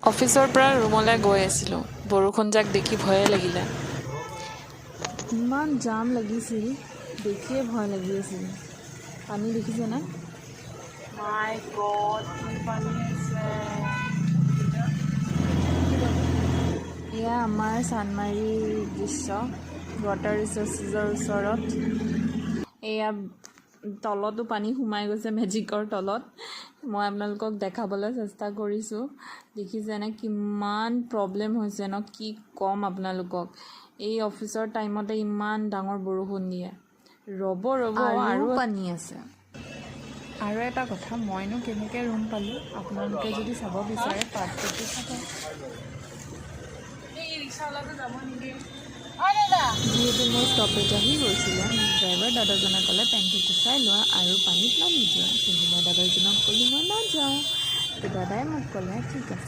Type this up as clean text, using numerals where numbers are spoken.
অফিচৰ পৰা ৰুমলৈ গৈ আছিলোঁ। বৰষুণজাক দেখি ভয়ে লাগিলে। ইমান জাম লাগিছিল, দেখিয়ে ভয় লাগি আছিল। পানী দেখিছেনে? মাই গড, কি পানী আছে! এয়া আমাৰ চানমাৰীৰ দৃশ্য, ৱাটাৰ ৰিচৰ্চেছৰ ওচৰত। এয়া তলতো পানী সোমাই গৈছে, মেজিকৰ তলত। মই আপোনালোকক দেখাবলৈ চেষ্টা কৰিছোঁ। দেখিছেনে কিমান প্ৰব্লেম হৈছে ন? কি ক'ম আপোনালোকক। এই অফিচৰ টাইমতে ইমান ডাঙৰ বৰষুণ দিয়ে। ৰ'ব আৰু পানী আছে। আৰু এটা কথা, মইনো কেনেকৈ ৰুম পালোঁ, আপোনালোকে যদি চাব বিচাৰে পাৰ্টটো চাব। যিহেতু মোৰ ষ্টপেজ আহি গৈছিলে, ড্ৰাইভাৰ দাদাজনে ক'লে পেণ্টটো গুচাই লোৱা আৰু পানীত নামি যোৱা। কিন্তু মই দাদাজনক ক'লোঁ মই নাযাওঁ। তো দাদাই মোক ক'লে ঠিক আছে